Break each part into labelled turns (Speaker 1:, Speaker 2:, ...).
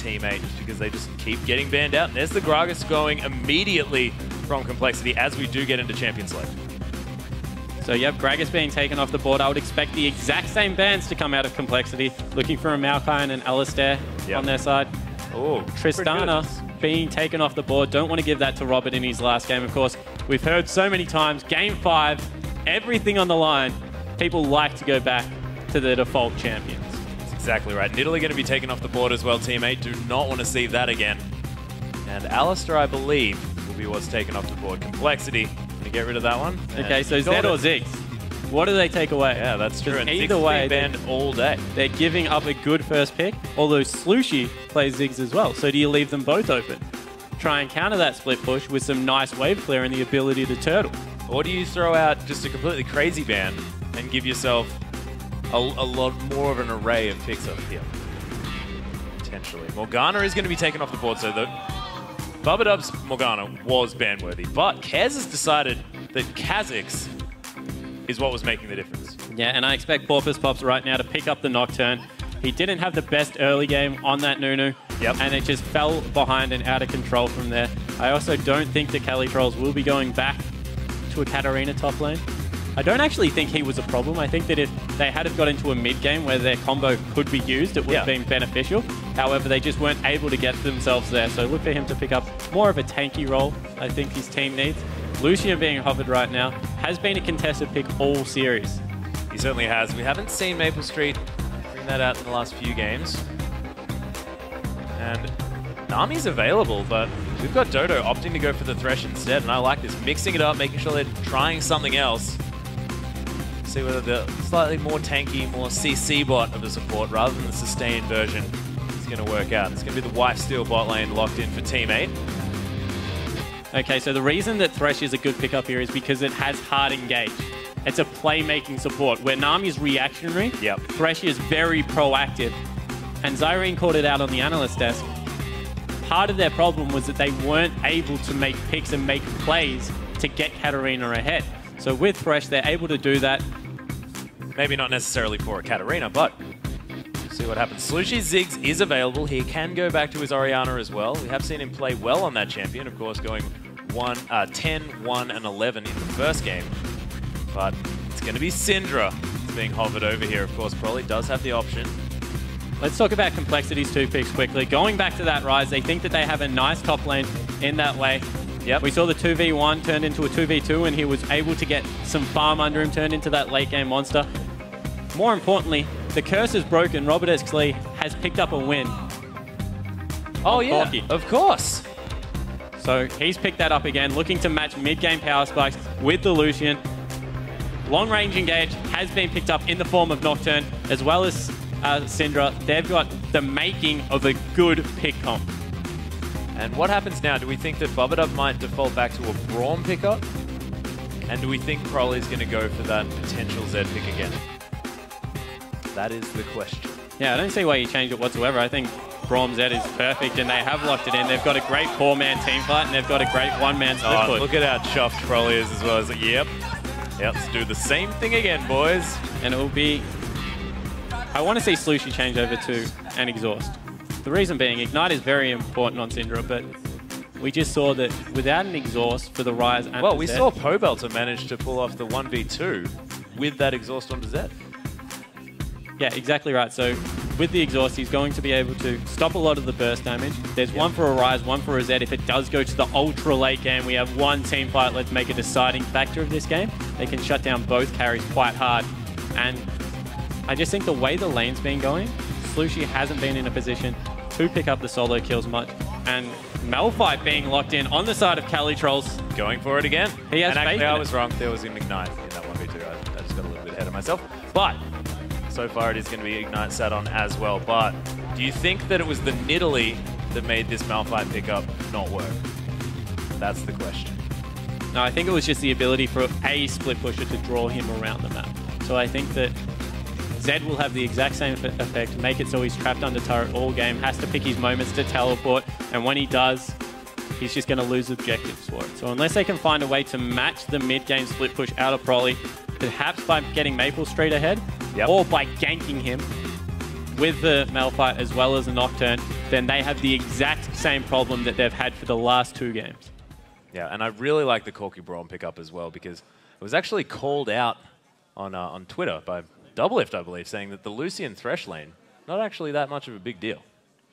Speaker 1: teammate just because they just keep getting banned out. And there's the Gragas going immediately from Complexity as we do get into Champion Select.
Speaker 2: So yep, Gragas being taken off the board. I would expect the exact same bans to come out of Complexity, looking for a Maokai and an Alistair on their side.
Speaker 1: Oh,
Speaker 2: Tristana being taken off the board. Don't want to give that to Robert in his last game, of course. We've heard so many times, Game 5, everything on the line. People like to go back to the default champions.
Speaker 1: That's exactly right. Nidalee going to be taken off the board as well, teammate. Do not want to see that again. And Alistair, I believe, will be what's taken off the board. Complexity, going to get rid of that one.
Speaker 2: Okay, so Zed or Ziggs? What do they take away?
Speaker 1: Yeah, that's true. And
Speaker 2: either way,
Speaker 1: banned all day.
Speaker 2: They're giving up a good first pick, although Slushy plays Ziggs as well. So do you leave them both open? Try and counter that split push with some nice wave clear and the ability to turtle.
Speaker 1: Or do you throw out just a completely crazy ban and give yourself a lot more of an array of picks up here? Potentially. Morgana is going to be taken off the board, so the Bubadub's Morgana was ban-worthy, but Kaz has decided that Kha'Zix is what was making the difference.
Speaker 2: Yeah, and I expect Porpoise Pops right now to pick up the Nocturne. He didn't have the best early game on that Nunu, and it just fell behind and out of control from there. I also don't think the Cali Trolls will be going back to a Katarina top lane. I don't actually think he was a problem. I think that if they had have got into a mid game where their combo could be used, it would have been beneficial. However, they just weren't able to get themselves there. So look for him to pick up more of a tanky role I think his team needs. Lucian being hovered right now has been a contested pick all series.
Speaker 1: He certainly has. We haven't seen Maple Street bring that out in the last few games. And Nami's available, but we've got Dodo opting to go for the Thresh instead, and I like this. Mixing it up, making sure they're trying something else. See whether the slightly more tanky, more CC bot of the support rather than the sustained version is going to work out. It's going to be the Wife Steal bot lane locked in for Team 8.
Speaker 2: Okay, so the reason that Thresh is a good pickup here is because it has hard engage. It's a playmaking support. Where Nami's reactionary, Thresh is very proactive. And Zyrene called it out on the analyst desk. Part of their problem was that they weren't able to make picks and make plays to get Katarina ahead. So with Thresh, they're able to do that.
Speaker 1: Maybe not necessarily for a Katarina, but we'll see what happens. Slushy Ziggs is available. He can go back to his Orianna as well. We have seen him play well on that champion, of course, going 10, 1, and 11 in the first game. But it's going to be Syndra being hovered over here. Of course, Probably does have the option.
Speaker 2: Let's talk about Complexity's 2 picks quickly. Going back to that Rise, they think that they have a nice top lane in that way. We saw the 2v1 turned into a 2v2, and he was able to get some farm under him, turned into that late game monster. More importantly, the curse is broken. Robert Esclee has picked up a win.
Speaker 1: Oh yeah, of course.
Speaker 2: So he's picked that up again, looking to match mid-game power spikes with the Lucian. Long-range engage has been picked up in the form of Nocturne, as well as Syndra. They've got the making of a good pick comp.
Speaker 1: And what happens now? Do we think that Bubadub might default back to a Braum pickup? And do we think Crowley's going to go for that potential Zed pick again? That is the question.
Speaker 2: Yeah, I don't see why you change it whatsoever. I think Braum Zed is perfect, and they have locked it in. They've got a great 4-man team fight, and they've got a great 1-man split push.
Speaker 1: Look at how chuffed Crowley is as well. As yep, let's do the same thing again, boys.
Speaker 2: And it will be... I want to see Slushy change over to an Exhaust. The reason being, Ignite is very important on Syndra, but we just saw that without an Exhaust for the Rise and
Speaker 1: we saw Pobelter manage to pull off the 1v2 with that Exhaust onto Zed.
Speaker 2: Yeah, exactly right. So with the Exhaust, he's going to be able to stop a lot of the burst damage. There's one for a Rise, one for a Zed. If it does go to the ultra late game, we have one team fight. Let's make a deciding factor of this game. They can shut down both carries quite hard. And I just think the way the lane's been going, Slushy hasn't been in a position to pick up the solo kills much. And Malphite being locked in on the side of Cali Trolls.
Speaker 1: Going for it again.
Speaker 2: He has faith in it.
Speaker 1: I was wrong. There was an Ignite in that 1v2. I just got a little bit ahead of myself. But so far it is going to be Ignite sat on as well. But do you think that it was the Nidalee that made this Malphite pickup not work? That's the question.
Speaker 2: No, I think it was just the ability for a split pusher to draw him around the map. So I think that Zed will have the exact same effect, make it so he's trapped under turret all game, has to pick his moments to teleport, and when he does, he's just going to lose objectives for it. So unless they can find a way to match the mid-game split push out of Prolly, perhaps by getting Maple Street ahead, or by ganking him with the Malphite as well as the Nocturne, then they have the exact same problem that they've had for the last 2 games.
Speaker 1: Yeah, and I really like the Corky Braun pickup as well, because it was actually called out on Twitter by Doublelift, I believe, saying that the Lucian Thresh lane, not actually that much of a big deal.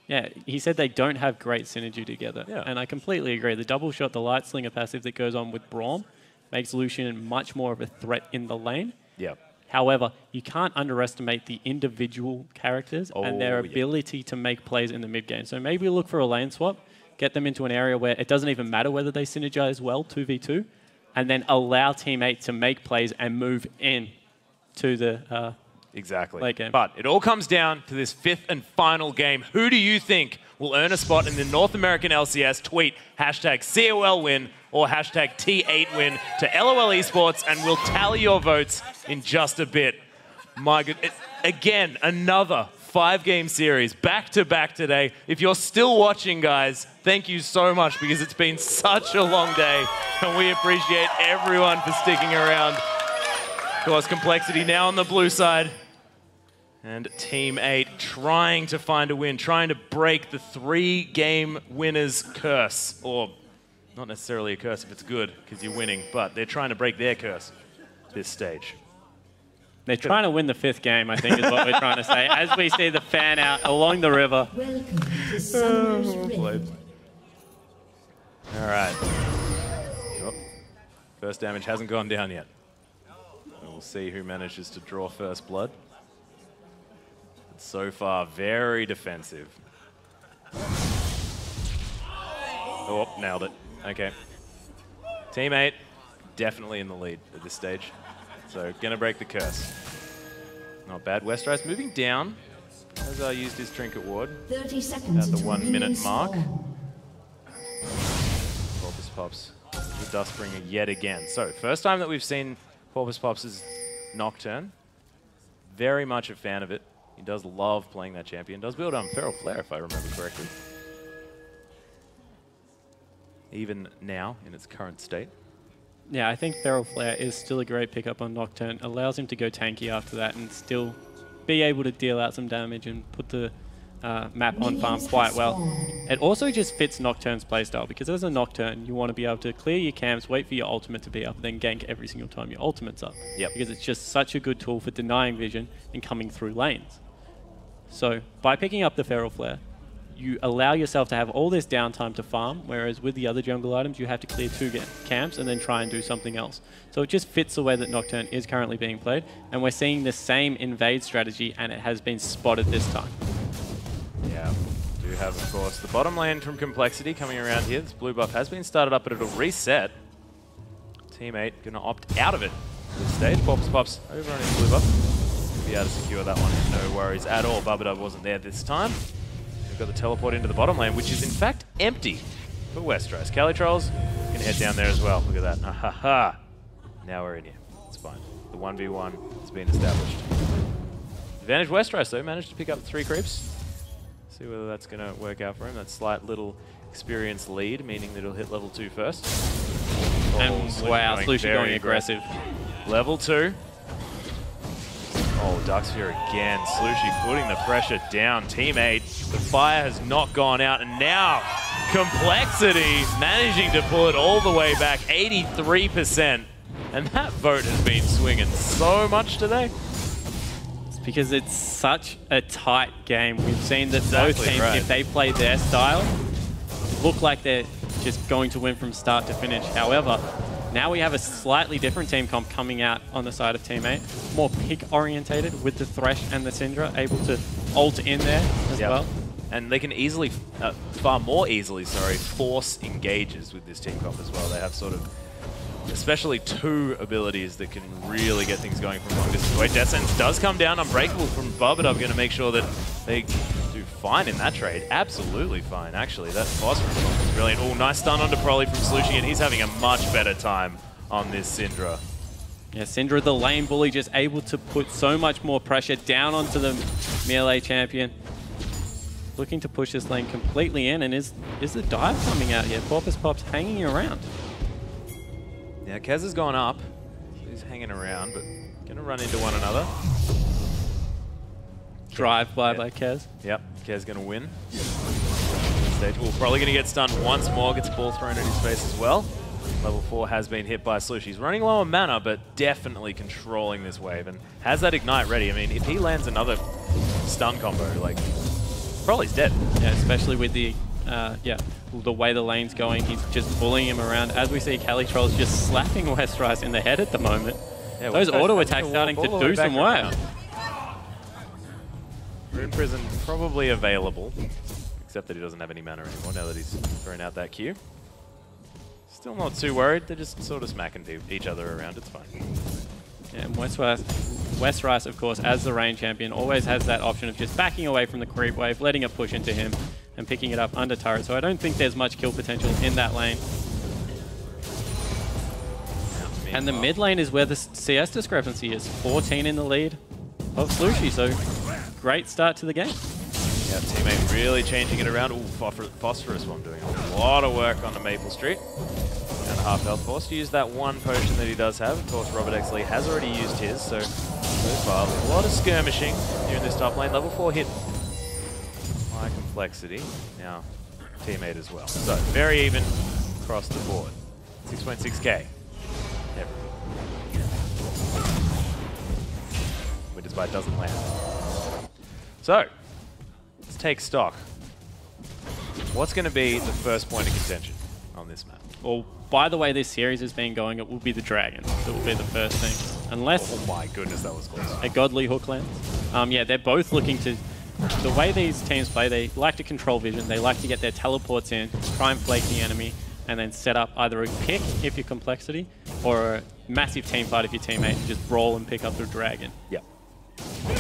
Speaker 2: Yeah, he said they don't have great synergy together.
Speaker 1: Yeah.
Speaker 2: And I completely agree. The double shot, the light slinger passive that goes on with Braum makes Lucian much more of a threat in the lane.
Speaker 1: Yeah.
Speaker 2: However, you can't underestimate the individual characters and their ability to make plays in the mid game. So maybe look for a lane swap, get them into an area where it doesn't even matter whether they synergize well 2v2, and then allow teammate to make plays and move in to the late game.
Speaker 1: But it all comes down to this 5th and final game. Who do you think will earn a spot in the North American LCS? Tweet #COLWin or #T8win to LOL Esports, and we'll tally your votes in just a bit. My good, again, another 5-game series, back-to-back today. If you're still watching, guys, thank you so much, because it's been such a long day, and we appreciate everyone for sticking around. Of course, Complexity now on the blue side. And Team 8 trying to find a win, trying to break the 3-game winner's curse. Or not necessarily a curse if it's good, because you're winning, but they're trying to break their curse at this stage.
Speaker 2: They're trying to win the 5th game, I think, is what we're trying to say, as we see the fan out along the river.
Speaker 3: Welcome to Summer's Rift.
Speaker 1: All right. Oh, first damage hasn't gone down yet. We'll see who manages to draw first blood. So far, very defensive. Oh, nailed it. Okay. Team 8, definitely in the lead at this stage. So, gonna break the curse. Not bad. Westrice moving down. Has used his Trinket Ward
Speaker 3: 30 seconds
Speaker 1: at the 1 minute mark.
Speaker 3: spawn.
Speaker 1: Porpoise Pops, the Dustbringer yet again. So, first time that we've seen Porpoise Pops' Nocturne. Very much a fan of it. He does love playing that champion. Does build Feral Flare, if I remember correctly. Even now, in its current state.
Speaker 2: Yeah, I think Feral Flare is still a great pickup on Nocturne. Allows him to go tanky after that and still be able to deal out some damage and put the map on farm quite well. It also just fits Nocturne's playstyle, because as a Nocturne, you want to be able to clear your camps, wait for your ultimate to be up, then gank every single time your ultimate's up.
Speaker 1: Yep.
Speaker 2: Because it's just such a good tool for denying vision and coming through lanes. So by picking up the Feral Flare, you allow yourself to have all this downtime to farm, whereas with the other jungle items, you have to clear 2 camps and then try and do something else. So it just fits the way that Nocturne is currently being played, and we're seeing the same invade strategy, and it has been spotted this time.
Speaker 1: Yeah, we do have, of course, the bottom lane from Complexity coming around here. This blue buff has been started up, but it'll reset. Team 8 going to opt out of it at this stage. Porpoise Pops over on his blue buff. Be able to secure that one, no worries at all. Bubba wasn't there this time. We've got the teleport into the bottom lane, which is in fact empty for Westrice. Calitrolls can head down there as well. Look at that. Ha ha ha. Now we're in here. It's fine. The 1v1 has been established. Advantage Westrice, though, managed to pick up 3 creeps. See whether that's going to work out for him. That slight little experience lead, meaning that he'll hit level 2 first.
Speaker 2: And wow, Slushie going aggressive.
Speaker 1: Level 2. Oh, Duck's Fury again. Slushie putting the pressure down. Team 8, the fire has not gone out, and now Complexity managing to pull it all the way back, 83%. And that vote has been swinging so much today.
Speaker 2: It's because it's such a tight game. We've seen that both teams, if they play their style, look like they're just going to win from start to finish. However, now we have a slightly different team comp coming out on the side of Team 8. More pick-orientated with the Thresh and the Syndra, able to ult in there as well.
Speaker 1: And they can easily, far more easily, sorry, force engages with this team comp as well. They have sort of, especially 2 abilities that can really get things going from long distance away. Death Sentence does come down. Unbreakable from Bubba going to make sure that they do fine in that trade. Absolutely fine, actually. That phosphorus bomb is brilliant. Oh, nice stun onto Prolly from Slushie, and he's having a much better time on this Syndra.
Speaker 2: Yeah, Syndra, the lane bully, just able to put so much more pressure down onto the melee champion. Looking to push this lane completely in, and is the dive coming out here? Porpoise Pops hanging around.
Speaker 1: Yeah, Kez has gone up. He's hanging around, but going to run into one another.
Speaker 2: Drive by Kez.
Speaker 1: Yep, Kez going to win. stage. Ooh, probably going to get stunned once more. Gets a ball thrown in his face as well. Level 4 has been hit by Slush. He's running low on mana, but definitely controlling this wave and has that ignite ready. I mean, if he lands another stun combo, like, probably dead.
Speaker 2: Yeah, especially with the the way the lane's going. He's just bullying him around. As we see, CaliTroll's just slapping Westrice in the head at the moment. Yeah, those auto attacks starting to do some work.
Speaker 1: Rune Prison probably available, except that he doesn't have any mana anymore now that he's thrown out that Q. Still not too worried. They're just sort of smacking each other around. It's fine.
Speaker 2: Yeah, and Westrice, of course, as the Reign champion, always has that option of just backing away from the creep wave, letting it push into him, and picking it up under turret. So I don't think there's much kill potential in that lane. And the mid lane is where the CS discrepancy is. 14 in the lead of Slushy, so great start to the game.
Speaker 1: Yeah, teammate really changing it around. Ooh, Phosphorus Bomb doing a lot of work on the Maple Street. And a half health, forced to use that one potion that he does have. Of course, Robert X. Lee has already used his, so far a lot of skirmishing here in this top lane. Level 4 hit by Complexity. Now, teammate as well. So, very even across the board. 6.6k. Winter's Bite doesn't land. So, let's take stock. What's going to be the first point of contention on this map?
Speaker 2: Well, by the way this series has been going, it will be the Dragon. That will be the first thing. Unless...
Speaker 1: Oh my goodness, that was close.
Speaker 2: A godly hook lands. Yeah, they're both looking to... The way these teams play, they like to control vision. They like to get their teleports in, try and flake the enemy, and then set up either a pick if you're Complexity, or a massive team fight if your teammate, and just brawl and pick up the Dragon.
Speaker 1: Yep.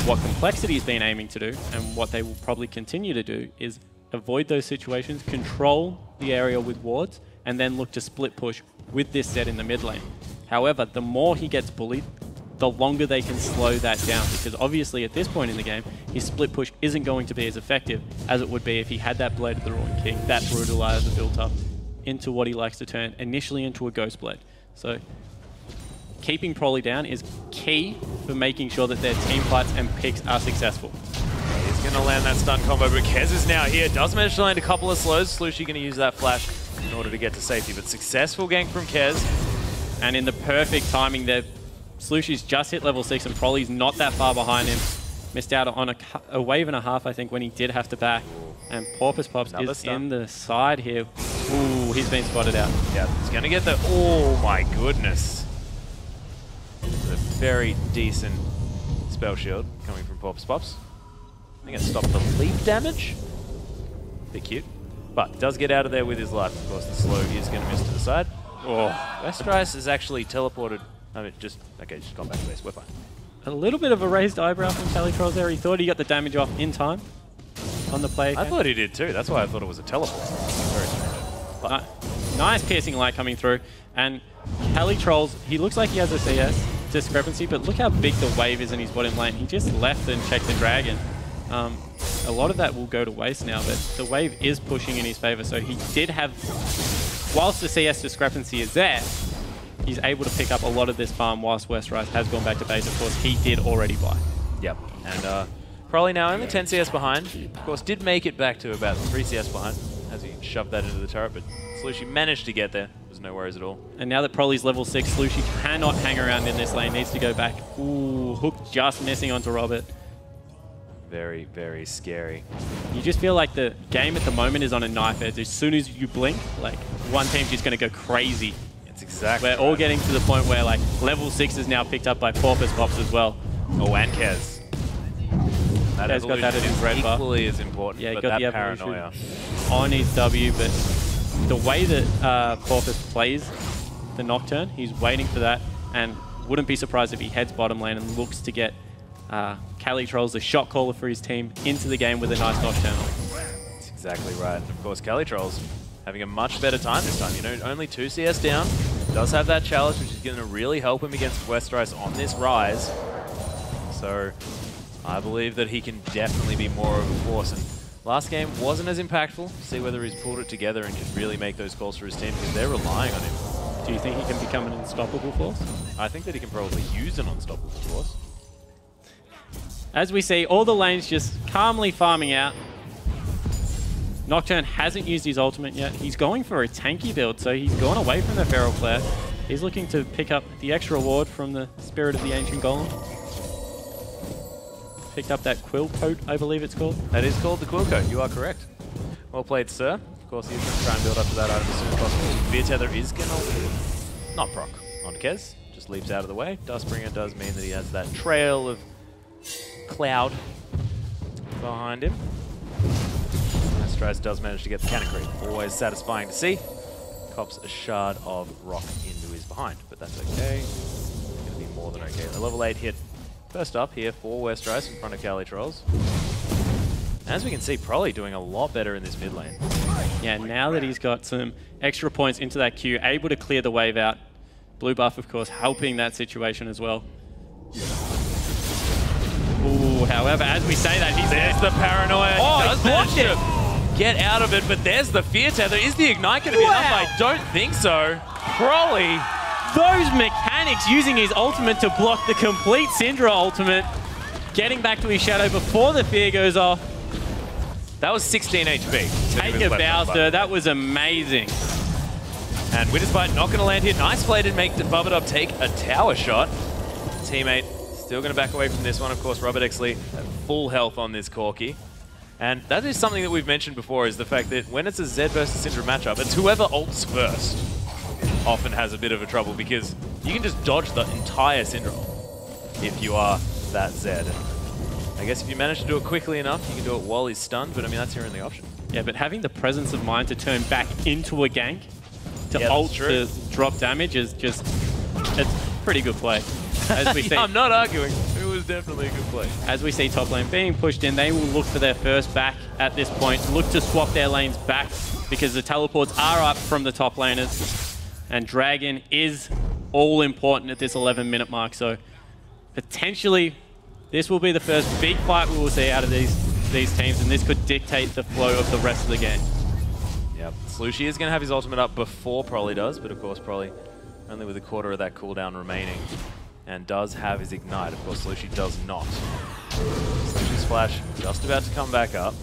Speaker 2: What Complexity's been aiming to do, and what they will probably continue to do, is avoid those situations, control the area with wards, and then look to split push with this set in the mid lane. However, the more he gets bullied, the longer they can slow that down, because obviously at this point in the game, his split push isn't going to be as effective as it would be if he had that Blade of the Ruined King, that Brutalizer built up into what he likes to turn initially into a Ghost Blade. So keeping Proly down is key for making sure that their team fights and picks are successful.
Speaker 1: He's going to land that stun combo, but Kez is now here. Does manage to land a couple of slows. Slushy going to use that flash in order to get to safety, but successful gank from Kez.
Speaker 2: And in the perfect timing there, Slushy's just hit level 6 and Proly's not that far behind him. Missed out on a wave and a half, I think, when he did have to back. And Porpoise Pops is in the side here. Ooh, he's been spotted out.
Speaker 1: Yeah, he's going to get the... Oh my goodness. A very decent spell shield coming from Porpoise Pops. I think it stopped the leap damage. Bit cute. But does get out of there with his life. Of course, the slow is going to miss to the side. Oh, Westrice is actually teleported. I mean, just gone back to base. We're fine.
Speaker 2: A little bit of a raised eyebrow from CaliTroll there. He thought he got the damage off in time on the play.
Speaker 1: I thought he did too. That's why I thought it was a teleport. Very strange.
Speaker 2: Nice piercing light coming through. And CaliTroll's, he looks like he has a CS discrepancy, but look how big the wave is in his bottom lane. He just left and checked the Dragon. A lot of that will go to waste now, but the wave is pushing in his favor. So he did have, whilst the CS discrepancy is there, he's able to pick up a lot of this farm whilst Westrice has gone back to base. Of course, he did already buy.
Speaker 1: Yep. And probably now only 10 CS behind. Of course, did make it back to about 3 CS behind as he shoved that into the turret, but Slushy managed to get there. There's no worries at all.
Speaker 2: And now that Proly's level 6, Slushy cannot hang around in this lane. Needs to go back. Ooh, hook just missing onto Robert.
Speaker 1: Very, very scary.
Speaker 2: You just feel like the game at the moment is on a knife edge. As soon as you blink, like, one team's just going to go crazy.
Speaker 1: It's exactly
Speaker 2: We're all getting to the point where, like, level 6 is now picked up by Porpoise Pops as well.
Speaker 1: Oh, and Kez. That
Speaker 2: Kez got that in his red bar.
Speaker 1: Equally as important,
Speaker 2: yeah,
Speaker 1: but
Speaker 2: got
Speaker 1: that
Speaker 2: the
Speaker 1: paranoia.
Speaker 2: On his W, but the way that Porpoise plays the Nocturne, he's waiting for that, and wouldn't be surprised if he heads bottom lane and looks to get CaliTroll's the shot caller for his team into the game with a nice Nocturnal.
Speaker 1: That's exactly right. Of course, CaliTroll's having a much better time this time. You know, only 2 CS down. Does have that challenge, which is going to really help him against Westrice on this rise. So I believe that he can definitely be more of a force. And last game wasn't as impactful. See whether he's pulled it together and can really make those calls for his team, because they're relying on him.
Speaker 2: Do you think he can become an unstoppable force?
Speaker 1: I think that he can probably use an unstoppable force.
Speaker 2: As we see, all the lanes just calmly farming out. Nocturne hasn't used his ultimate yet. He's going for a tanky build, so he's gone away from the Feral Flare. He's looking to pick up the extra ward from the Spirit of the Ancient Golem. Picked up that Quill Coat, I believe it's called.
Speaker 1: That is called the Quill Coat, you are correct. Well played, sir. Of course, he's going to try and build up to that item as soon as possible. Fear Tether is going to not proc on Kez, just leaps out of the way. Dustbringer does mean that he has that trail of cloud behind him. Astraz does manage to get the cannon creep. Always satisfying to see. Cops a shard of rock into his behind, but that's okay. It's going to be more than okay. A level 8 hit first up here for Westeros in front of Cali Trolls. As we can see, probably doing a lot better in this mid lane.
Speaker 2: Yeah, now that he's got some extra points into that queue, able to clear the wave out. Blue buff, of course, helping that situation as well. Ooh, however, as we say that,
Speaker 1: there's the paranoia.
Speaker 2: Oh, he's blocked it.
Speaker 1: Get out of it, but there's the Fear Tether. Is the Ignite going to be enough? I don't think so. Probably.
Speaker 2: Those mechanics using his ultimate to block the complete Syndra ultimate. Getting back to his shadow before the fear goes off.
Speaker 1: That was 16 HP.
Speaker 2: Take a bow, sir. That was amazing.
Speaker 1: And Winter's Bite not going to land here. Nice play to make Bubba take a tower shot. Teammate still going to back away from this one. Of course, Robert Exley at full health on this Corki. And that is something that we've mentioned before, is the fact that when it's a Zed versus Syndra matchup, it's whoever ults first often has a bit of a trouble, because you can just dodge the entire Syndra if you are that Zed. I guess if you manage to do it quickly enough, you can do it while he's stunned, but I mean, that's your only option.
Speaker 2: Yeah, but having the presence of mind to turn back into a gank, to ult to drop damage is just, it's pretty good play. As we see,
Speaker 1: I'm not arguing. It was definitely a good play.
Speaker 2: As we see top lane being pushed in, they will look for their first back at this point, look to swap their lanes back, because the teleports are up from the top laners. And Dragon is all important at this 11-minute mark, so potentially this will be the first big fight we will see out of these teams, and this could dictate the flow of the rest of the game.
Speaker 1: Yep, Slushy is going to have his ultimate up before Prolly does, but of course Prolly only with a quarter of that cooldown remaining, and does have his Ignite. Of course, Slushy does not. Slushy's flash just about to come back up.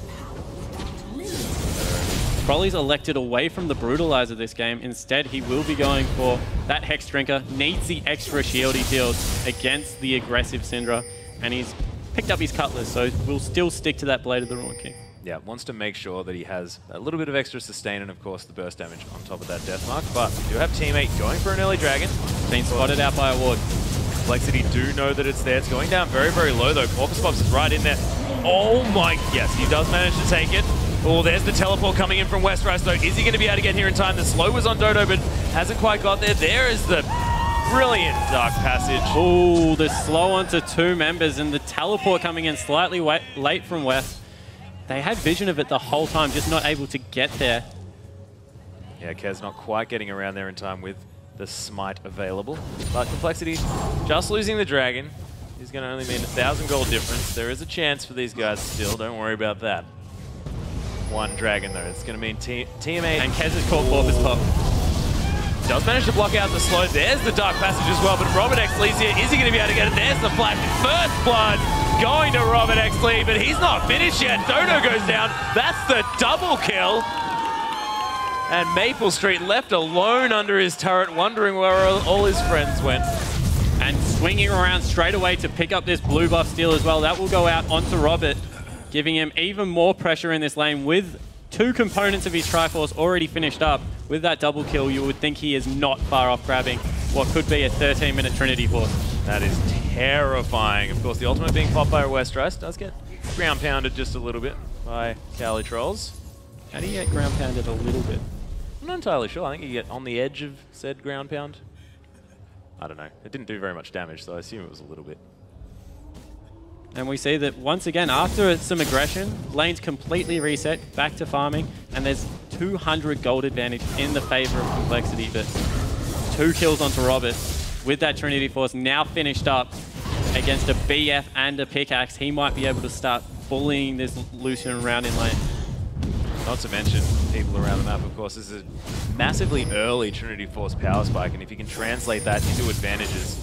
Speaker 2: Prolly's elected away from the Brutalizer this game. Instead, he will be going for that Hex Drinker. Needs the extra shield he deals against the aggressive Syndra. And he's picked up his Cutlass, so we'll still stick to that Blade of the Ruin King.
Speaker 1: Yeah, wants to make sure that he has a little bit of extra sustain and, of course, the burst damage on top of that death mark. But we do have Teammate going for an early Dragon.
Speaker 2: Been spotted out by a ward.
Speaker 1: Complexity do know that it's there. It's going down very, very low, though. Corpus Pops is right in there. Oh, my... Yes, he does manage to take it. Oh, there's the teleport coming in from Westeros, though. Is he going to be able to get here in time? The slow was on Dodo, but hasn't quite got there. There is the brilliant Dark Passage.
Speaker 2: Oh, the slow onto 2 members, and the teleport coming in slightly late from West. They had vision of it the whole time, just not able to get there.
Speaker 1: Yeah, Kez not quite getting around there in time with the Smite available. But Complexity just losing the Dragon is going to only mean 1,000 gold difference. There is a chance for these guys still. Don't worry about that. 1 Dragon, though. It's going to mean Teammate.
Speaker 2: And Kez has caught Corpus Pop.
Speaker 1: Does manage to block out the slow. There's the Dark Passage as well, but Robert Exley's here. Is he going to be able to get it? There's the flash. First blood going to Robert Exley, but he's not finished yet. Dodo goes down. That's the double kill. And Maple Street left alone under his turret, wondering where all his friends went.
Speaker 2: And swinging around straight away to pick up this blue buff steal as well. That will go out onto Robert, giving him even more pressure in this lane with 2 components of his Triforce already finished up. With that double kill, you would think he is not far off grabbing what could be a 13-minute Trinity Force.
Speaker 1: That is terrifying. Of course, the ultimate being popped by Westeros does get ground pounded just a little bit by Cali Trolls.
Speaker 2: How do you get ground pounded a little bit?
Speaker 1: I'm not entirely sure. I think you get on the edge of said ground pound. I don't know. It didn't do very much damage, so I assume it was a little bit.
Speaker 2: And we see that once again, after some aggression, lane's completely reset, back to farming, and there's 200 gold advantage in the favor of Complexity, but 2 kills onto Robert with that Trinity Force now finished up against a BF and a pickaxe. He might be able to start bullying this Lucian around in lane.
Speaker 1: Not to mention people around the map, of course. This is a massively early Trinity Force power spike, and if you can translate that into advantages,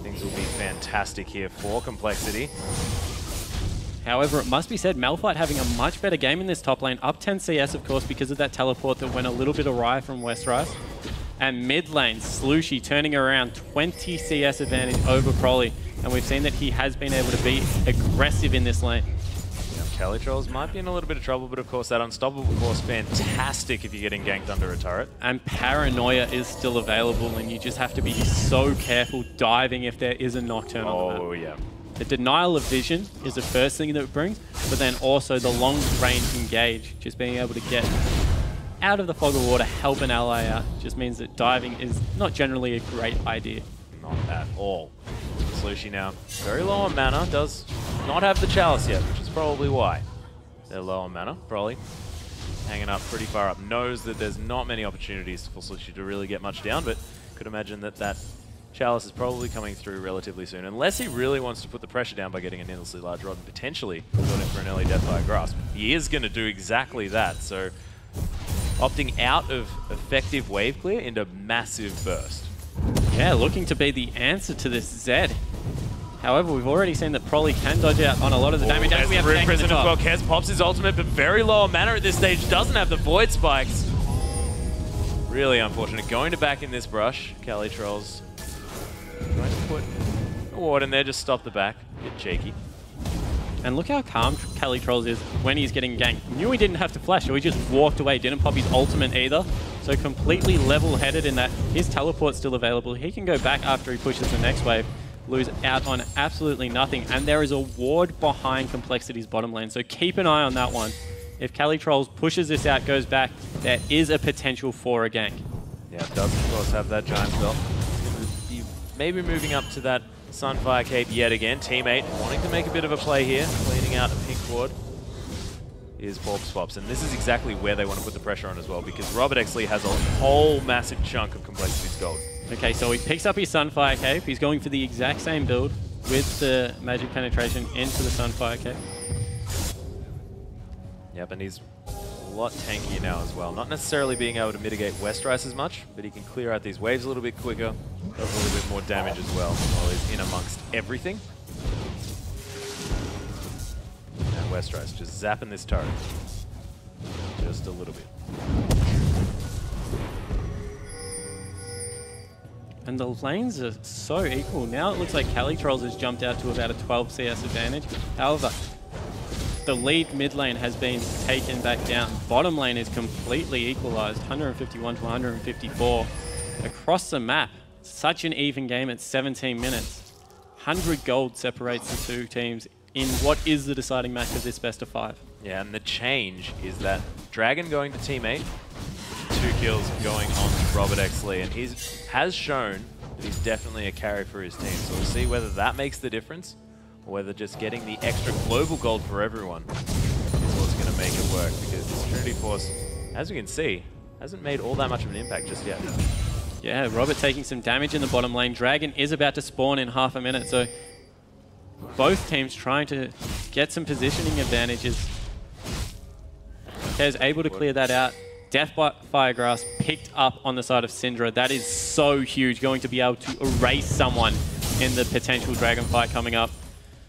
Speaker 1: things will be fantastic here for Complexity.
Speaker 2: However, it must be said, Malphite having a much better game in this top lane. Up 10 CS, of course, because of that teleport that went a little bit awry from Westeros. And mid lane, Slooshy turning around 20 CS advantage over Proly. And we've seen that he has been able to be aggressive in this lane.
Speaker 1: Kelly Trolls might be in a little bit of trouble, but of course that Unstoppable Force, fantastic if you're getting ganked under a turret.
Speaker 2: And Paranoia is still available, and you just have to be so careful diving if there is a Nocturne on the map.
Speaker 1: Oh, yeah.
Speaker 2: The Denial of Vision is the first thing that it brings, but then also the long-range engage, just being able to get out of the fog of war to help an ally out, just means that diving is not generally a great idea.
Speaker 1: Not at all. Slooshy now very low on mana, does not have the Chalice yet, which is probably why. They're low on mana, probably. Hanging up pretty far up. Knows that there's not many opportunities for Slooshy to really get much down, but could imagine that that Chalice is probably coming through relatively soon, unless he really wants to put the pressure down by getting an endlessly large rod and potentially going in for an early death by grasp. He is going to do exactly that, so opting out of effective wave clear into massive burst.
Speaker 2: Yeah, looking to be the answer to this Zed. However, we've already seen that Proly can dodge out on a lot of the damage.
Speaker 1: There's the Rune Prison as well. Kez pops his ultimate, but very low on mana at this stage. Doesn't have the Void Spikes. Really unfortunate. Going to back in this brush. Kelly Trolls going to put a ward in there, just stop the back. Bit cheeky.
Speaker 2: And look how calm Kelly Trolls is when he's getting ganked. Knew he didn't have to flash, so he just walked away. Didn't pop his ultimate either. So completely level-headed in that. His teleport's still available. He can go back after he pushes the next wave. Lose out on absolutely nothing. And there is a ward behind Complexity's bottom lane. So keep an eye on that one. If Kelly Trolls pushes this out, goes back, there is a potential for a gank.
Speaker 1: Yeah, it does of course have that giant spell. Maybe moving up to that Sunfire Cape yet again. Teammate wanting to make a bit of a play here, cleaning out a pink ward. Is Forbes Swaps, and this is exactly where they want to put the pressure on as well, because Robert Exley has a whole massive chunk of Complexity's gold.
Speaker 2: Okay, so he picks up his Sunfire Cape. He's going for the exact same build with the Magic Penetration into the Sunfire Cape. Yep,
Speaker 1: and he's a lot tankier now as well. Not necessarily being able to mitigate Westeros as much, but he can clear out these waves a little bit quicker, does a little bit more damage as well while he's in amongst everything. And Westeros just zapping this turret. Just a little bit.
Speaker 2: And the lanes are so equal. Now it looks like Kelly Trolls has jumped out to about a 12 CS advantage. However, the lead mid lane has been taken back down. Bottom lane is completely equalized, 151 to 154. Across the map, such an even game at 17 minutes. 100 gold separates the two teams in what is the deciding match of this best of 5.
Speaker 1: Yeah, and the change is that Dragon going to teammate, 2 kills going on to Robert Exley, and he has shown that he's definitely a carry for his team. So we'll see whether that makes the difference, or whether just getting the extra global gold for everyone is what's going to make it work, because Trinity Force, as we can see, hasn't made all that much of an impact just yet.
Speaker 2: Yeah, Robert taking some damage in the bottom lane. Dragon is about to spawn in half a minute, so both teams trying to get some positioning advantages. Kez able to clear that out. Death by Firegrass picked up on the side of Syndra. That is so huge, going to be able to erase someone in the potential dragon fight coming up.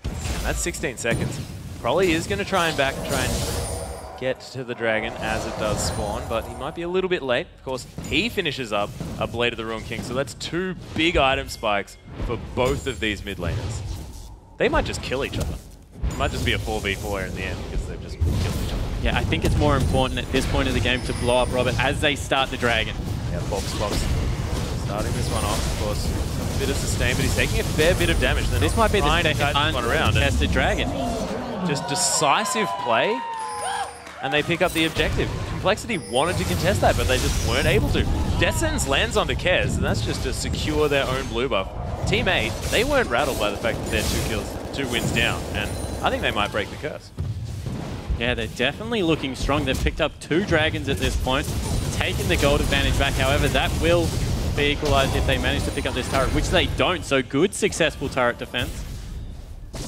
Speaker 1: And that's 16 seconds. Probably is going to try and get to the dragon as it does spawn, but he might be a little bit late. Of course, he finishes up a Blade of the Ruined King, so that's 2 big item spikes for both of these mid laners. They might just kill each other. It might just be a 4v4 in the end, because they've just killed each other.
Speaker 2: Yeah, I think it's more important at this point of the game to blow up Robert as they start the dragon.
Speaker 1: Yeah, Fox starting this one off, of course. A bit of sustain, but he's taking a fair bit of damage.
Speaker 2: This might be the second untested dragon.
Speaker 1: Just decisive play, and they pick up the objective. Complexity wanted to contest that, but they just weren't able to. Death Sentence lands onto Kez, and that's just to secure their own blue buff. Team 8, they weren't rattled by the fact that they're 2 wins down, and I think they might break the curse.
Speaker 2: Yeah, they're definitely looking strong. They've picked up 2 dragons at this point, taking the gold advantage back. However, that will be equalized if they manage to pick up this turret, which they don't. So good, successful turret defense.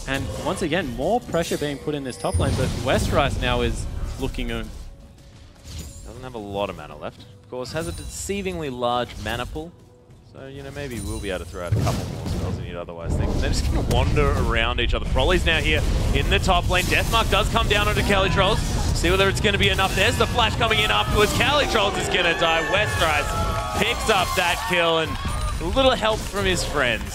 Speaker 2: And once again, more pressure being put in this top lane, but Westeros now is looking on.
Speaker 1: Doesn't have a lot of mana left. Of course, has a deceivingly large mana pool. So, you know, maybe we'll be able to throw out a couple more spells than you'd otherwise think. They're just going to wander around each other. Prolly's now here in the top lane. Deathmark does come down onto CaliTrolls. See whether it's going to be enough. There's the flash coming in afterwards. CaliTrolls is going to die. Westrice picks up that kill and a little help from his friends.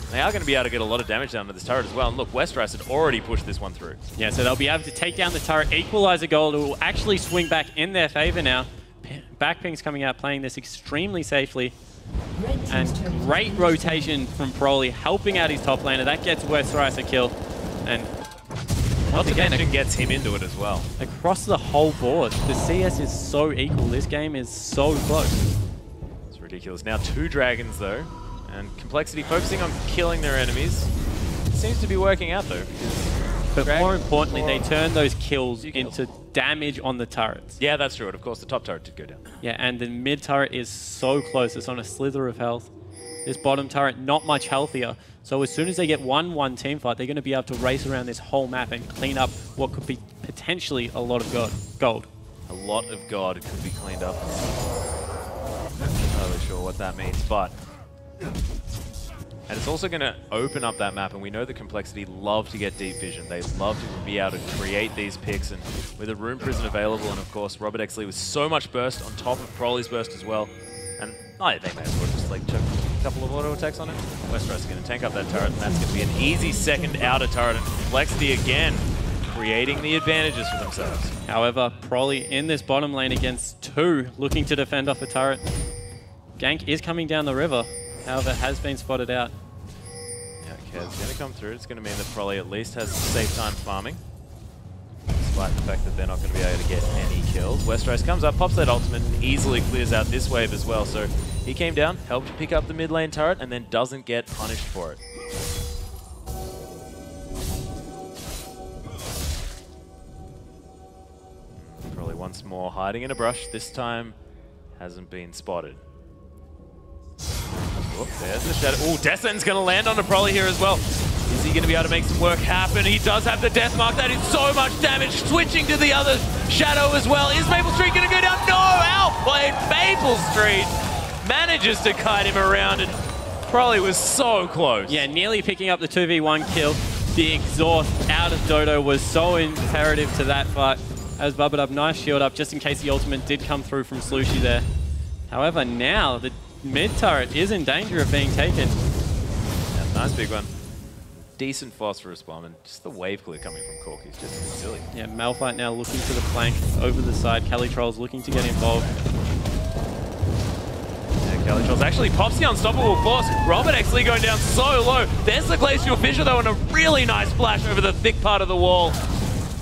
Speaker 1: They are going to be able to get a lot of damage down to this turret as well. And look, Westrice had already pushed this one through. Yeah,
Speaker 2: so they'll be able to take down the turret, equalize a goal. It will actually swing back in their favor now. Backping's coming out, playing this extremely safely. And great rotation from Prolly, helping out his top laner. That gets Westrice a kill. And once again,
Speaker 1: it gets him into it as well.
Speaker 2: Across the whole board, the CS is so equal. This game is so close.
Speaker 1: It's ridiculous. Now 2 dragons though, and Complexity focusing on killing their enemies. It seems to be working out though.
Speaker 2: But more importantly, they turn those kills into damage on the turrets.
Speaker 1: Yeah, that's true. And of course, the top turret did go down.
Speaker 2: Yeah, and the mid turret is so close. It's on a slither of health. This bottom turret, not much healthier. So as soon as they get 1-1 team fight, they're going to be able to race around this whole map and clean up what could be potentially a lot of gold.
Speaker 1: A lot of God could be cleaned up. Not entirely sure what that means, but... And it's also going to open up that map, and we know that Complexity love to get deep vision. They love to be able to create these picks, and with a Rune Prison available, and of course Robert Exley with so much burst on top of Prolly's burst as well. And they may as well just like chuck a couple of auto attacks on it. Westrice is going to tank up that turret, and that's going to be an easy second outer turret, and Complexity again creating the advantages for themselves.
Speaker 2: However, Prolly in this bottom lane against 2, looking to defend off a turret. Gank is coming down the river. However, it has been spotted out.
Speaker 1: Yeah, okay, it's going to come through. It's going to mean that Prolly at least has safe time farming, despite the fact that they're not going to be able to get any kills. Westrice comes up, pops that ultimate, and easily clears out this wave as well. So he came down, helped pick up the mid lane turret, and then doesn't get punished for it. Prolly once more hiding in a brush. This time hasn't been spotted. Oh, there's the shadow. Oh, Descent's going to land on a Prolly here as well. Is he going to be able to make some work happen? He does have the death mark. That is so much damage. Switching to the other shadow as well. Is Maple Street going to go down? No! Outplayed. Maple Street manages to kite him around, and Prolly was so close.
Speaker 2: Yeah, nearly picking up the 2v1 kill. The exhaust out of Dodo was so imperative to that fight. As Bubba up, nice shield up, just in case the ultimate did come through from Slushy there. However, now the mid turret is in danger of being taken.
Speaker 1: Yeah, nice big one. Decent phosphorus bomb, and just the wave clear coming from Cork is just a bit silly.
Speaker 2: Yeah, Malphite now looking to the flank over the side. CaliTrolls looking to get involved.
Speaker 1: Yeah, CaliTrolls actually pops the unstoppable force. Robert Exley going down so low. There's the Glacial Fissure though, and a really nice flash over the thick part of the wall.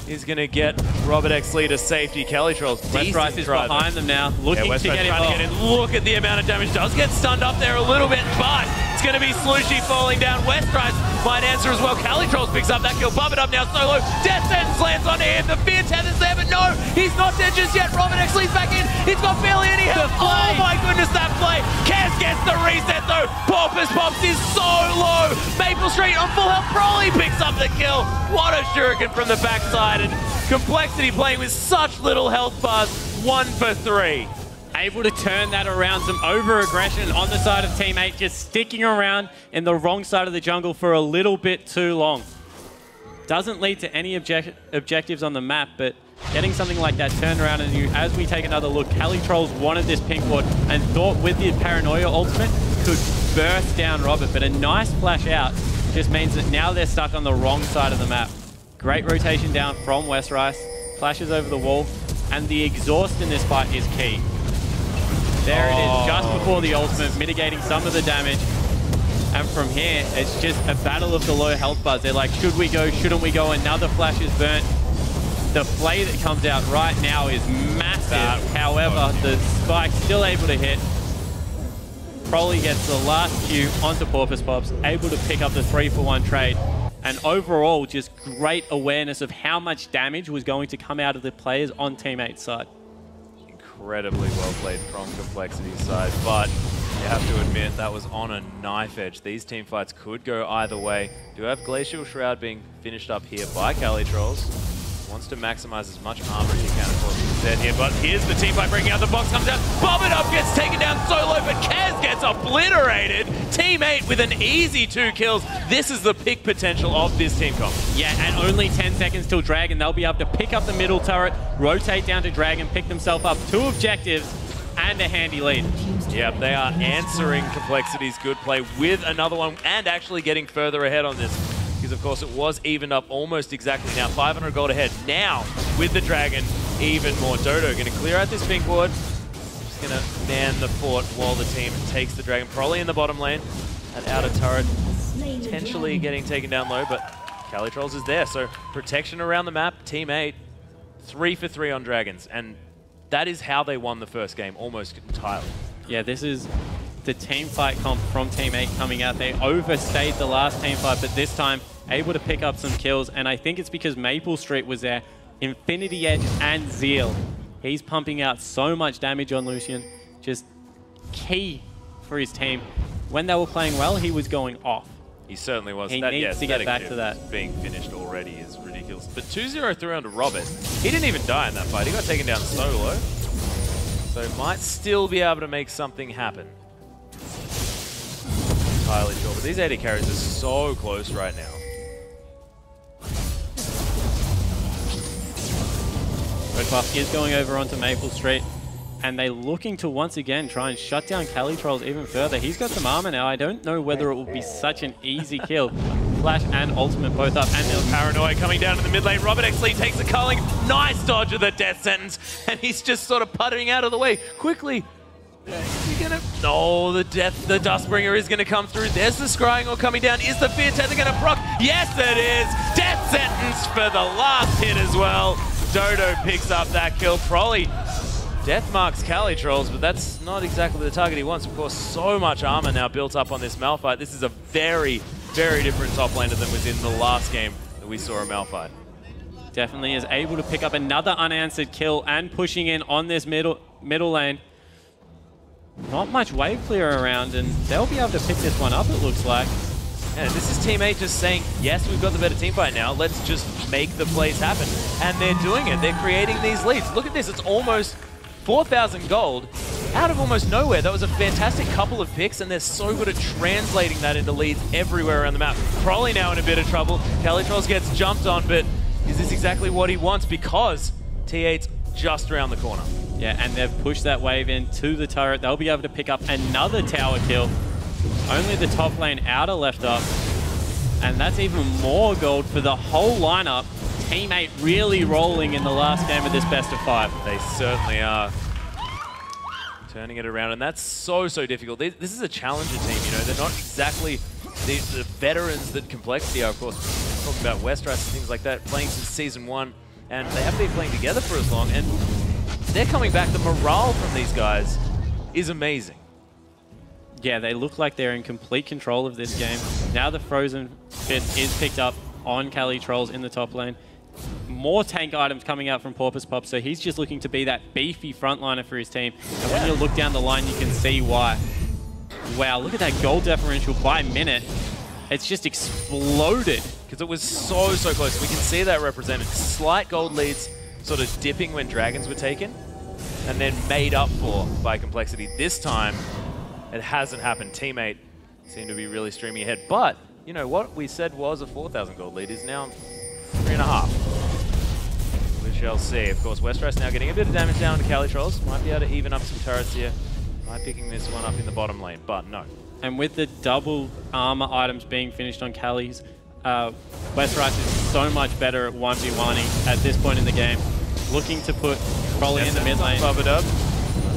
Speaker 1: Is going to get Robert Exley to safety. CaliTrolls
Speaker 2: Westrice is behind them now, looking to get involved.
Speaker 1: Look at the amount of damage. Does get stunned up there a little bit, but it's going to be Slushy falling down. Westrice might answer as well. CaliTrolls picks up that kill. Bump it up now solo. Death Sentence lands onto him. The fear tether's there, but no, he's not dead just yet. Robert Exley's back in. He's got barely any health. Oh my goodness, that play. Kaz gets the reset though. Porpoise Pops is so low. Maple Street on full health. Prolly picks up the kill. What a shuriken from the backside. And Complexity playing with such little health bars. 1 for 3.
Speaker 2: Able to turn that around. Some over-aggression on the side of Team 8, just sticking around in the wrong side of the jungle for a little bit too long. Doesn't lead to any objectives on the map, but getting something like that turned around, and as we take another look, CaliTrolls wanted this pink ward and thought with the Paranoia ultimate could burst down Robert, but a nice flash out just means that now they're stuck on the wrong side of the map. Great rotation down from Westrice, flashes over the wall, and the exhaust in this fight is key. There it is, just before the ultimate, mitigating some of the damage. And from here, it's just a battle of the low health bars. They're like, should we go, shouldn't we go? Another flash is burnt. The play that comes out right now is massive. However, the spike's still able to hit. Prolly gets the last Q onto Porpoise Pops, able to pick up the 3-for-1 trade. And overall, just great awareness of how much damage was going to come out of the players on Team 8's side.
Speaker 1: Incredibly well played from Complexity's side, but you have to admit that was on a knife edge. These team fights could go either way. Do have Glacial Shroud being finished up here by CaliTrolls. Wants to maximize as much armor as he can Dead here, but here's the team fight breaking out. The box comes down. Bob It Up gets taken down solo, but Kaz gets obliterated. Team 8 with an easy 2 kills. This is the pick potential of this team comp.
Speaker 2: Yeah, and only 10 seconds till Dragon. They'll be able to pick up the middle turret, rotate down to Dragon, pick themselves up 2 objectives, and a handy lead.
Speaker 1: Yep, they are answering Complexity's good play with another one and actually getting further ahead on this. Because, of course, it was evened up almost exactly now. 500 gold ahead. Now, with the Dragon, even more. Dodo going to clear out this pink ward. Just going to man the fort while the team takes the Dragon. Probably in the bottom lane. That outer turret potentially getting taken down low, but Calitrolls is there. So, protection around the map. Team 8, 3 for 3 on Dragons. And that is how they won the first game, almost entirely.
Speaker 2: Yeah, this is the team fight comp from Team 8 coming out. They overstayed the last team fight, but this time able to pick up some kills, and I think it's because Maple Street was there, Infinity Edge and Zeal. He's pumping out so much damage on Lucian, just key for his team. When they were playing well, he was going off.
Speaker 1: He certainly was.
Speaker 2: He needs to get back to that.
Speaker 1: Being finished already is ridiculous. But 2-0 onto Robert. He didn't even die in that fight. He got taken down solo. So might still be able to make something happen. Entirely sure. But these AD carries are so close right now.
Speaker 2: Red buff is going over onto Maple Street, and they're looking to once again try and shut down Calitrolls even further. He's got some armor now. I don't know whether it will be such an easy kill. Flash and ultimate both up, and there's
Speaker 1: Paranoia coming down in the mid lane. Robert Exley takes a culling. Nice dodge of the death sentence, and he's just sort of puttering out of the way quickly. Is he gonna? No, the Dustbringer is gonna come through. There's the scrying all coming down. Is the Fear Tether gonna proc? Yes, it is. Death sentence for the last hit as well. Dodo picks up that kill. Probably death marks Calitrolls, but that's not exactly the target he wants. Of course, so much armor now built up on this Malphite. This is a very, very different top laner than was in the last game that we saw a Malphite.
Speaker 2: Definitely is able to pick up another unanswered kill and pushing in on this middle lane. Not much wave clear around, and they'll be able to pick this one up, it looks like.
Speaker 1: Yeah, this is Team 8 just saying, yes, we've got the better team fight now. Let's just make the plays happen. And they're doing it. They're creating these leads. Look at this. It's almost 4,000 gold out of almost nowhere. That was a fantastic couple of picks, and they're so good at translating that into leads everywhere around the map. Probably now in a bit of trouble. Calitrolls gets jumped on, but is this exactly what he wants? Because T8's just around the corner.
Speaker 2: Yeah, and they've pushed that wave into the turret. They'll be able to pick up another tower kill. Only the top lane outer left up. And that's even more gold for the whole lineup. Team 8 really rolling in the last game of this best of 5.
Speaker 1: They certainly are. Turning it around, and that's so difficult. This is a challenger team, you know. They're not exactly the veterans that Complexity are, of course. Talking about Westeros and things like that, playing since Season 1, and they haven't been playing together for as long, and they're coming back. The morale from these guys is amazing.
Speaker 2: Yeah, they look like they're in complete control of this game. Now the Frozen Fist is picked up on Calitrolls in the top lane. More tank items coming out from Porpoise Pop, so he's just looking to be that beefy frontliner for his team. And when you look down the line, you can see why. Wow, look at that gold differential by minute. It's just exploded.
Speaker 1: Because it was so close. We can see that represented. Slight gold leads sort of dipping when dragons were taken, and then made up for by Complexity. This time, it hasn't happened. Team 8 seem to be really streaming ahead. But, you know, what we said was a 4,000 gold lead is now 3.5. We shall see. Of course, Westeros now getting a bit of damage down to Calitrolls. Might be able to even up some turrets here. Might picking this one up in the bottom lane, but no.
Speaker 2: And with the double armor items being finished on Cali's, Westeros is so much better at 1v1ing at this point in the game. Looking to put Crowley in the mid lane.
Speaker 1: Covered up.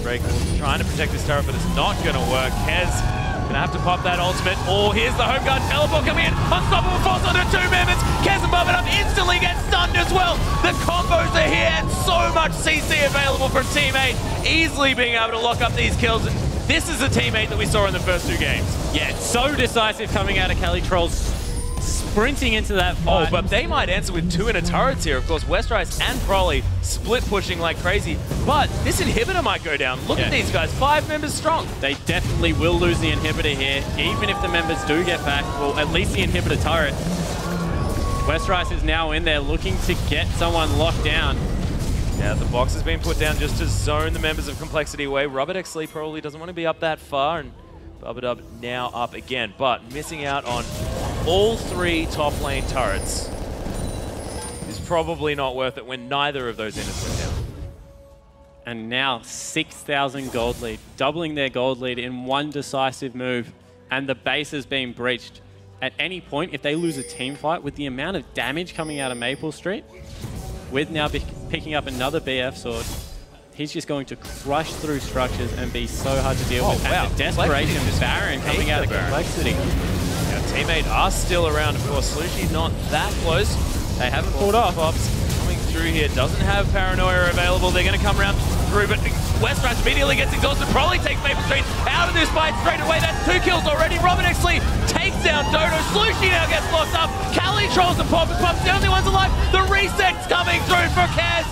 Speaker 1: Break trying to protect this turret, but it's not going to work. Kez going to have to pop that ultimate. Oh, here's the home guard teleport coming in. Unstoppable force onto 2 members. Kez and Bob It Up instantly get stunned as well. The combos are here, and so much CC available from Team 8. Easily being able to lock up these kills. And this is the Team 8 that we saw in the first 2 games.
Speaker 2: Yeah, it's so decisive coming out of Calitrolls. Sprinting into that fight.
Speaker 1: Oh, but they might answer with 2 inner turrets here. Of course, Westeros and Crowley split pushing like crazy. But this inhibitor might go down. Look at these guys, 5 members strong.
Speaker 2: They definitely will lose the inhibitor here. Even if the members do get back, well, at least the inhibitor turret. Westeros is now in there looking to get someone locked down.
Speaker 1: Yeah, the box has been put down just to zone the members of Complexity away. RubberDexLee probably doesn't want to be up that far, and Bubba now up again, but missing out on all 3 top lane turrets is probably not worth it when neither of those inners went down.
Speaker 2: And now 6,000 gold lead, doubling their gold lead in one decisive move, and the base has been breached. At any point, if they lose a team fight, with the amount of damage coming out of Maple Street, with now picking up another BF sword, he's just going to crush through structures and be so hard to deal with.
Speaker 1: Wow.
Speaker 2: And the desperation of Baron coming out of Complexity.
Speaker 1: Our teammate are still around, of course. Slushie not that close.
Speaker 2: They haven't pulled off.
Speaker 1: Pops coming through here. Doesn't have Paranoia available. They're going to come around through, but Westrise immediately gets exhausted. Probably takes Maple Street out of this fight straight away. That's 2 kills already. RubberDexLee takes down Dodo. Slushie now gets locked up. Cali trolls and Pops. The only ones alive. The reset's coming through for Kaz.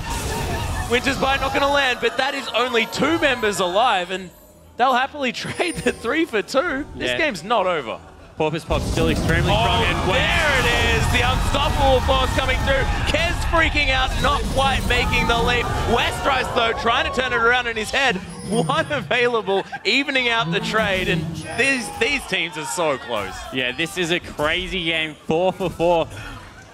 Speaker 1: Winter's Bite not going to land, but that is only 2 members alive, and they'll happily trade the 3 for 2. This game's not over.
Speaker 2: Porpoise Pop still extremely strong.
Speaker 1: And there it is, the unstoppable force coming through. Kez freaking out, not quite making the leap. Westrise, though, trying to turn it around in his head. 1 available, evening out the trade, and these teams are so close.
Speaker 2: Yeah, this is a crazy game, 4 for 4.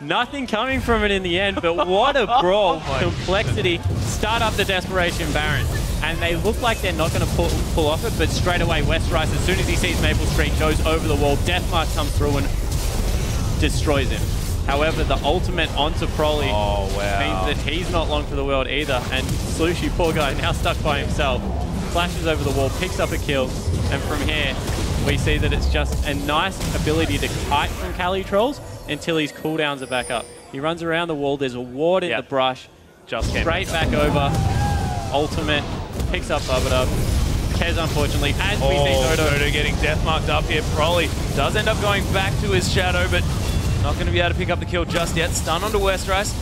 Speaker 2: Nothing coming from it in the end, but what a brawl. Complexity start up the Desperation Baron, and they look like they're not going to pull off it, but straight away Westrise, as soon as he sees Maple Street, goes over the wall. Deathmark comes through and destroys him. However, the ultimate onto Proly means that he's not long for the world either, and Slushie, poor guy, now stuck by himself, flashes over the wall, picks up a kill, and from here we see that it's just a nice ability to kite from Cali Trolls until his cooldowns are back up. He runs around the wall, there's a ward in the brush,
Speaker 1: just came
Speaker 2: straight back over, ultimate, picks up Bubba. Kez, unfortunately, as we see
Speaker 1: Dodo getting death marked up here. Proly does end up going back to his shadow, but not going to be able to pick up the kill just yet. Stun onto Westrise.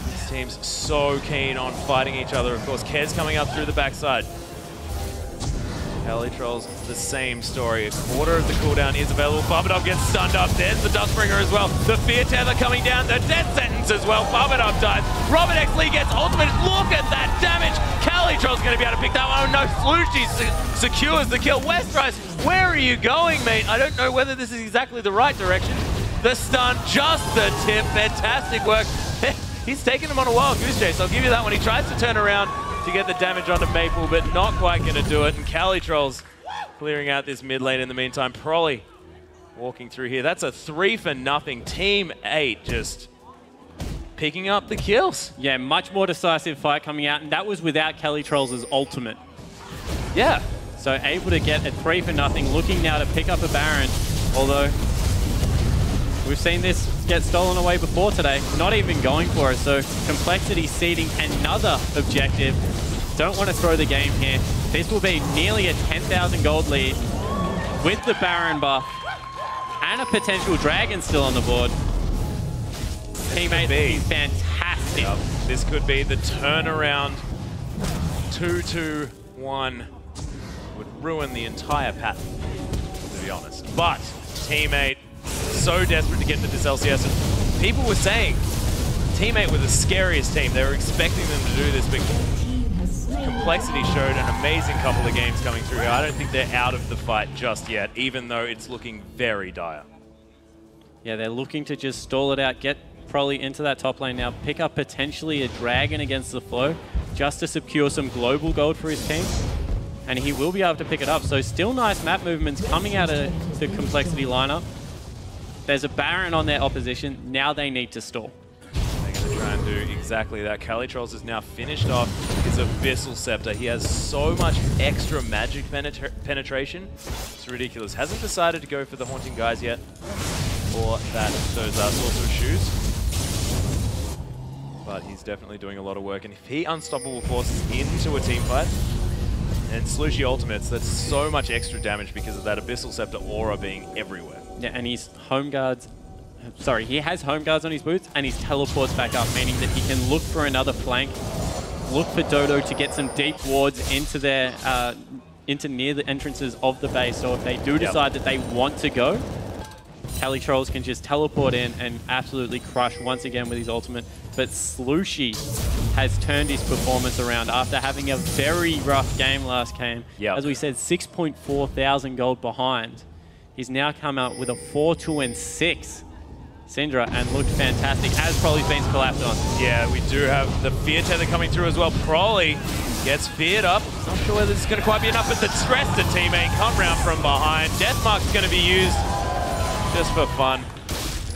Speaker 1: This team's so keen on fighting each other. Of course, Kez coming up through the backside. Cali Trolls, the same story. A quarter of the cooldown is available. Bubba gets stunned up. There's the Dustbringer as well. The Fear Tether coming down. The Death Sentence as well. Bubba dies. RubberDexLee gets ultimate. Look at that damage. Cali Trolls going to be able to pick that one. Oh no, Slushie secures the kill. Westrise, where are you going, mate? I don't know whether this is exactly the right direction. The stun, just the tip. Fantastic work. He's taking him on a wild goose chase. I'll give you that one. He tries to turn around to get the damage onto Maple, but not quite going to do it. And Cali Trolls clearing out this mid lane in the meantime. Proly walking through here. That's a 3 for nothing. Team 8 just picking up the kills.
Speaker 2: Yeah, much more decisive fight coming out, and that was without Cali Trolls' ultimate.
Speaker 1: Yeah.
Speaker 2: So able to get a 3 for nothing, looking now to pick up a Baron, although we've seen this get stolen away before today, not even going for it. So Complexity seeding another objective. Don't want to throw the game here. This will be nearly a 10,000 gold lead with the Baron buff and a potential Dragon still on the board. Teammate is fantastic.
Speaker 1: Yep. This could be the turnaround. 2-2-1 would ruin the entire pattern, to be honest. But Teammate so desperate to get into this LCS, and people were saying Teammate were the scariest team. They were expecting them to do this, but Complexity showed an amazing couple of games coming through here. I don't think they're out of the fight just yet, even though it's looking very dire.
Speaker 2: Yeah, they're looking to just stall it out, get Proly into that top lane now, pick up potentially a Dragon against the flow, just to secure some global gold for his team. And he will be able to pick it up. So still nice map movements coming out of the Complexity lineup. There's a Baron on their opposition. Now they need to stall.
Speaker 1: They're going to try and do exactly that. Cali Trolls has now finished off his Abyssal Scepter. He has so much extra magic penetration. It's ridiculous. Hasn't decided to go for the Haunting Guys yet, or those Sorcerer's Shoes. But he's definitely doing a lot of work. And if he Unstoppable forces into a team fight, and Slushie ultimates, that's so much extra damage because of that Abyssal Scepter aura being everywhere.
Speaker 2: Yeah, and his home guards, sorry, he has home guards on his boots and his teleports back up, meaning that he can look for another flank, look for Dodo to get some deep wards into their, into near the entrances of the base. So if they do decide that they want to go, Cali Trolls can just teleport in and absolutely crush once again with his ultimate. But Slushie has turned his performance around after having a very rough game last game.
Speaker 1: Yep.
Speaker 2: As we said, 6.4 thousand gold behind. He's now come out with a 4-2-6 Syndra and looked fantastic as Prolly's been collapsed on.
Speaker 1: Yeah, we do have the fear tether coming through as well. Prolly gets feared up. Not sure whether this is going to quite be enough, but the stress to teammate come round from behind. Deathmark's going to be used just for fun.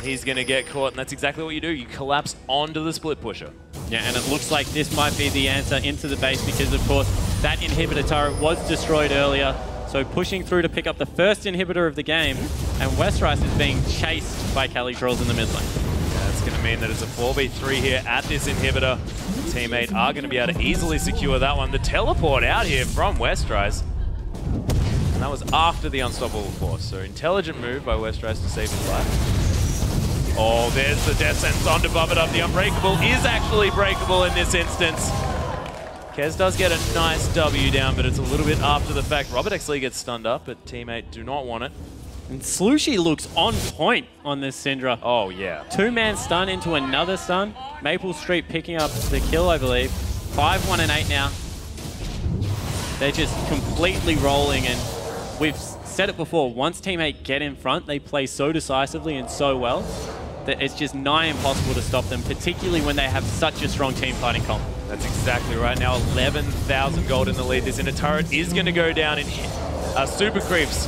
Speaker 1: He's going to get caught, and that's exactly what you do. You collapse onto the split pusher.
Speaker 2: Yeah, and it looks like this might be the answer into the base because, of course, that inhibitor turret was destroyed earlier. So pushing through to pick up the first inhibitor of the game, and Westrice is being chased by CaliTrolls in the mid lane.
Speaker 1: Yeah, that's going to mean that it's a 4v3 here at this inhibitor. Teammate are going to be able to easily secure that one. The teleport out here from Westrice. And that was after the unstoppable force. So intelligent move by Westrice to save his life. Oh, there's the death sentence on to buff it up. The unbreakable is actually breakable in this instance. Kez does get a nice W down, but it's a little bit after the fact. Robert Exley gets stunned up, but teammate do not want it.
Speaker 2: And Slushy looks on point on this Syndra.
Speaker 1: Oh, yeah.
Speaker 2: Two-man stun into another stun. Maple Street picking up the kill, I believe. 5-1 and 8 now. They're just completely rolling, and we've said it before, once teammate get in front, they play so decisively and so well that it's just nigh impossible to stop them, particularly when they have such a strong team fighting comp.
Speaker 1: That's exactly right. Now 11,000 gold in the lead. This inner turret is going to go down in super creeps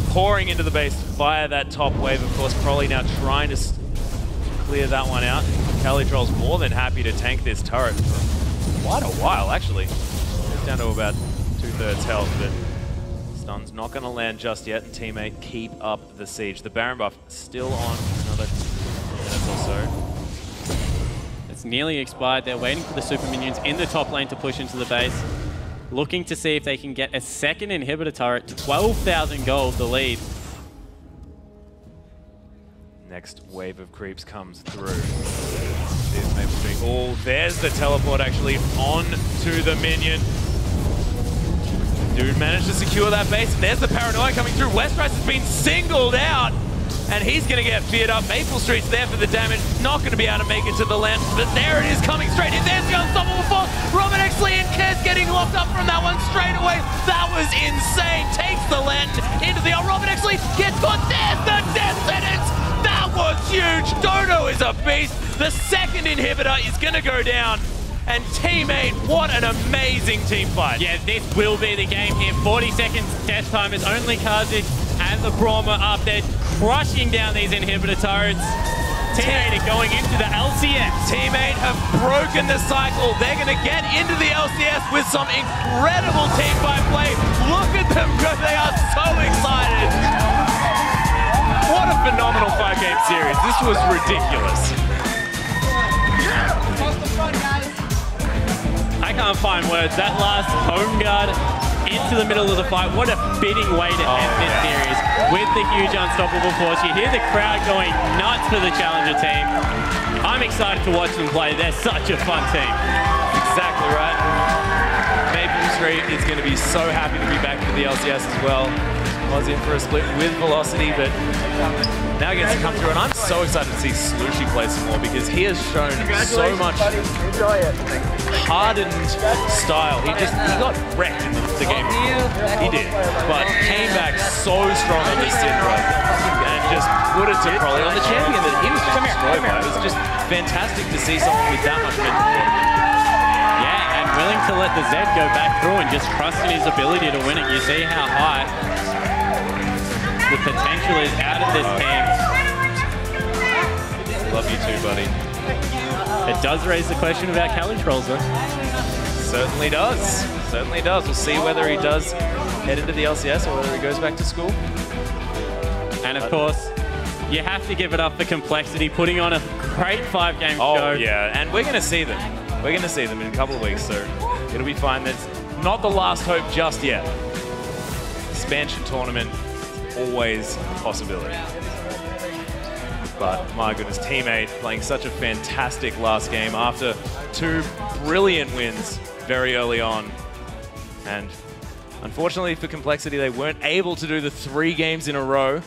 Speaker 1: pouring into the base via that top wave. Of course, Prolly now trying to clear that one out. CaliTrolls more than happy to tank this turret for quite a while, actually. It's down to about 2/3 health, but stun's not going to land just yet, and teammate keep up the siege. The Baron buff still on another minutes or so.
Speaker 2: It's nearly expired. They're waiting for the super minions in the top lane to push into the base. Looking to see if they can get a second inhibitor turret. 12,000 gold, the lead.
Speaker 1: Next wave of creeps comes through. There's Maple Street. Oh, there's the teleport actually onto the minion. Dude managed to secure that base. There's the paranoia coming through. Westrice has been singled out, and he's going to get feared up. Maple Street's there for the damage. Not going to be able to make it to the land, but there it is coming straight in. There's the unstoppable force. Robert Exley and Kez getting locked up from that one straight away. That was insane. Takes the land into the... Robert Exley gets caught. There's the death sentence. That was huge. Dodo is a beast. The second inhibitor is going to go down. And teammate, what an amazing team fight.
Speaker 2: Yeah, this will be the game here. 40 seconds death time is only Karzik and the Brahma up there crushing down these inhibitor turrets. Teammate going into the LCS.
Speaker 1: Teammate have broken the cycle. They're going to get into the LCS with some incredible team fight play. Look at them go. They are so excited. What a phenomenal 5-game series. This was ridiculous.
Speaker 2: I can't find words. That last home guard into the middle of the fight. What a fitting way to end this series with the huge unstoppable force. You hear the crowd going nuts for the challenger team. I'm excited to watch them play. They're such a fun team.
Speaker 1: Exactly right. Maple Street is going to be so happy to be back with the LCS as well. Was in for a split with Velocity, but now gets to come through, and I'm so excited to see Slushy play some more because he has shown so much hardened style. He got wrecked in the game. He did, but came back so strong on this Syndra and just put it to Prolly on the champion that he was just destroyed by. It was just fantastic to see someone with that much mental fortitude.
Speaker 2: Yeah, and willing to let the Zed go back through and just trust in his ability to win it. You see how high the potential is out of this team.
Speaker 1: Love you too, buddy.
Speaker 2: It does raise the question about CaliTrolls, though.
Speaker 1: Certainly does. Certainly does. We'll see whether he does head into the LCS or whether he goes back to school.
Speaker 2: And of course, you have to give it up for Complexity, putting on a great 5-game show.
Speaker 1: Oh, yeah. And we're going to see them. We're going to see them in a couple of weeks, so it'll be fine. That's not the last hope just yet. Expansion tournament, always a possibility. But my goodness, teammate playing such a fantastic last game after 2 brilliant wins very early on. And unfortunately for Complexity, they weren't able to do the 3 games in a row.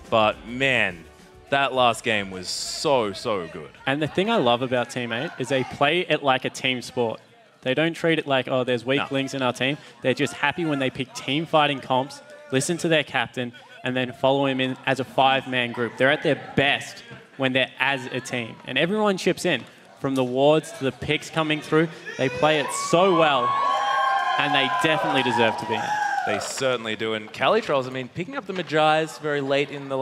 Speaker 1: But man, That last game was so, so good.
Speaker 2: And the thing I love about Team 8 is they play it like a team sport. They don't treat it like, oh, there's weak links in our team. They're just happy when they pick team fighting comps, listen to their captain, and then follow him in as a 5-man group. They're at their best when they're as a team. And everyone chips in, from the wards to the picks coming through. They play it so well, and they definitely deserve to be in.
Speaker 1: They certainly do. And Cali Trolls, I mean, picking up the Magi's very late in the